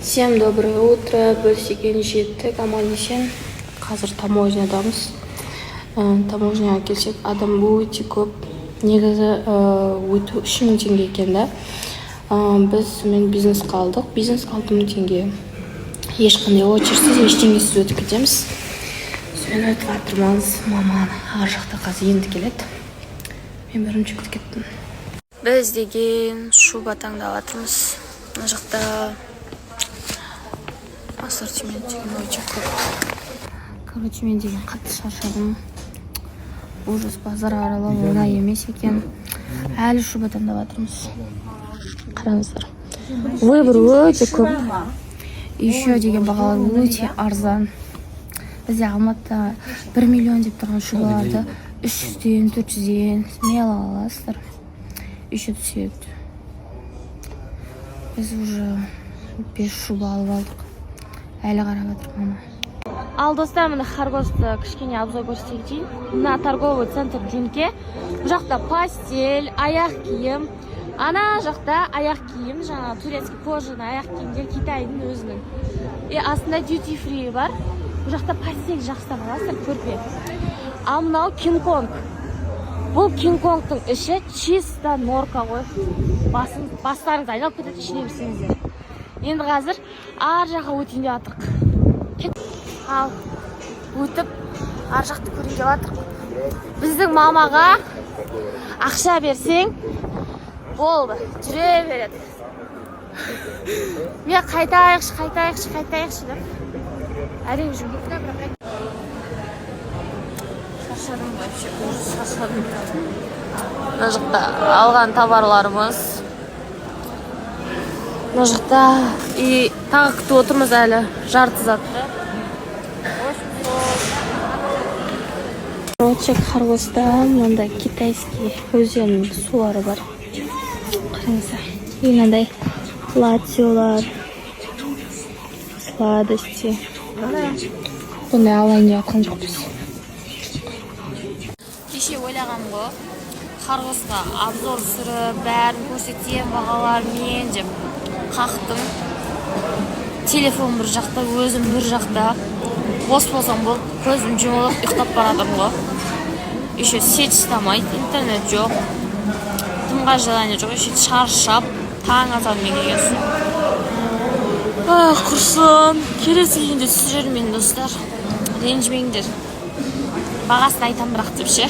Всем доброе утро. Біз сеген жеттік, аман есен. Қазір таможнядамыз. Таможняға келсек, адам өте көп. Негізі өту 3000 теңге екен да. Біз бизнес қалдық. Бизнес 6000 теңге. Ешқандай очередсіз, ештеңесіз өтіп кетеміз. Соны өтіп жатырмыз. Маман ар жақта қазір енді келеді. Мен бірінші өтіп кеттім. Біз деген шуба таңдап жатырмыз. Мына жақта ассортимент деген өте көп. Короче, мен деген қатты шаршадым. Ужас, базар аралау оңай емес екен. Әлі шуба таңдап жатырмыз. Қараңыздар. Выбор өте көп. Еще деген бағалар өте арзан. Бізде Алматыда 1 миллион деп тұрған шубаларды 300-ден, 400-ден смело аласыздар. Еще түседі. Біз уже 5 шуба алып алдық. Әлі қарап жатыр мама. Ал достар, мына Харгосты кішкене обзор көрсетейін. Мына торговый центр Динке. Бұл жақта постель, аяқ киім. Ана жақта аяқ киім, жаңа турецкий кожаный аяқ киімдер Китайдың өзінің. Астында duty free бар. Бұл жақта постель жақсылап аласыздар, көрпе. Ал мынау Кинг-Конг. Бұл Кинг-Конгтың іші чисто норка ғой. Бастарыңыз айналып кетеді, ішіне берсеңіздер. Енді қазір ар жаққа өтейін деп жатырмық. Ал өтіп ар жақты көрейін деп жатырмық. Біздің мамаға ақша берсең болды, жүре береді. Мен қайтайықшы деп. Әрең жүрмін. Шаршадым вообще, шаршадым. Мына жақта алған товарларымыз. Мына жақта тағы күтіп отырмыз әлі жарты затты. Короче, Харгоста мынандай китайский өзеннің сулары бар. Қараңыздар. Мынандай латиолар, сладости. Бұны алайын деп жатқан жоқпыз. Кеше ойлағам ғой, Харгосқа обзор сүріп, бәрін көрсетем, бағалармен деп қақтым. Телефон бір жақта, өзім бір жақта. Бос болсам болды, көзім жұмылып, ұйықтап барадым ғой. Еще сеть ұстамайды, интернет жоқ. Тымға желание жоқ, еще шаршап, таң азанмен келгенсің. Құрсын, келесі келгенде сіз жүрмейін достар. Ренжімеңдер. Бағасын айтам бірақ деп ше.